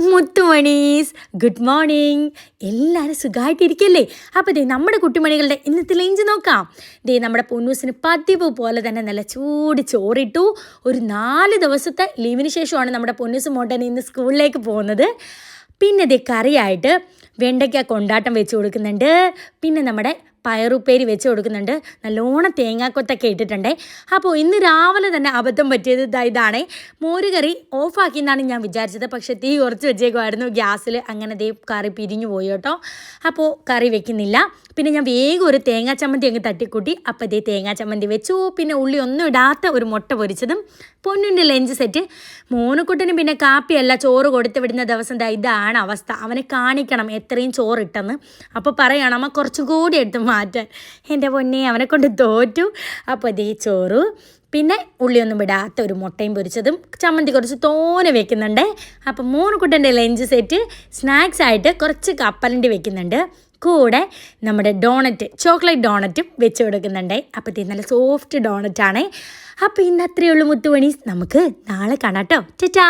മുത്തുമണീസ് good morning. എല്ലാവരും സുഖമായിട്ടിരിക്കല്ലേ? അപ്പോൾ നമ്മുടെ കുട്ടിമണികളുടെ ഇന്നത്തെ ലഞ്ച് നോക്കാം. നമ്മുടെ പൊന്നൂസിന് പതിവ് പോലെ തന്നെ നല്ല ചൂട് ചോറിട്ടു. ഒരു 4 ദിവസത്തെ ലീവിന് ശേഷമാണ് നമ്മുടെ പൊന്നൂസ് മോട്ടൻ ഇന്ന് സ്കൂളിലേക്ക് പോകുന്നത്. പിന്നെ കറിയായിട്ട് വെണ്ടയ്ക്ക കൊണ്ടാട്ടം വെച്ച് കൊടുക്കുന്നുണ്ട്. പിന്നെ നമ്മുടെ പയറുപ്പേരി വെച്ച് കൊടുക്കുന്നുണ്ട്. നല്ലോണം തേങ്ങാക്കൊത്തൊക്കെ ഇട്ടിട്ടുണ്ടേ. അപ്പോൾ ഇന്ന് രാവിലെ തന്നെ അബദ്ധം പറ്റിയത് ഇതാണേ. മോരുകറി ഓഫാക്കി എന്നാണ് ഞാൻ വിചാരിച്ചത്. പക്ഷേ തീ കുറച്ച് വെച്ചേക്കുമായിരുന്നു ഗ്യാസിൽ. അങ്ങനെ കറി പിരിഞ്ഞു പോയി കേട്ടോ. അപ്പോൾ കറി വെക്കുന്നില്ല. പിന്നെ ഞാൻ വേഗം ഒരു തേങ്ങാ ചമ്മന്തി അങ്ങ് തട്ടിക്കൂട്ടി. അപ്പോൾ തേങ്ങാ ചമ്മന്തി വെച്ചു. പിന്നെ ഉള്ളി ഒന്നും ഇടാത്ത ഒരു മുട്ട പൊരിച്ചതും. പൊന്നിൻ്റെ ലഞ്ച് സെറ്റ്. മോനുക്കുട്ടനും പിന്നെ കാപ്പിയല്ല ചോറ് കൊടുത്ത് വിടുന്ന ദിവസം ഇതാണ് അവസ്ഥ. അവനെ കാണിക്കണം എത്രയും ചോറിട്ടെന്ന്. അപ്പോൾ പറയണം അമ്മ കുറച്ചും കൂടി എടുത്ത് മാറ്റാൻ. എൻ്റെ പൊന്നെ അവനെ കൊണ്ട് തോറ്റു. അപ്പോൾ ചോറ് പിന്നെ ഉള്ളിയൊന്നും വിടാത്ത ഒരു മുട്ടയും പൊരിച്ചതും ചമ്മന്തി കുറച്ച് തോനെ വെക്കുന്നുണ്ട്. അപ്പം മോനുക്കുട്ടൻ്റെ ലഞ്ച് സെറ്റ്. സ്നാക്സ് ആയിട്ട് കുറച്ച് കപ്പലണ്ടി വെക്കുന്നുണ്ട്. കൂടെ നമ്മുടെ ഡോണറ്റ് ചോക്ലേറ്റ് ഡോണറ്റും വെച്ച് കൊടുക്കുന്നുണ്ട്. അപ്പോൾ നല്ല സോഫ്റ്റ് ഡോണറ്റാണേ. അപ്പോൾ ഇന്ന് അത്രയേ ഉള്ളൂ മുത്തുമണീസ്. നമുക്ക് നാളെ കാണാം കേട്ടോ. ടാറ്റാ.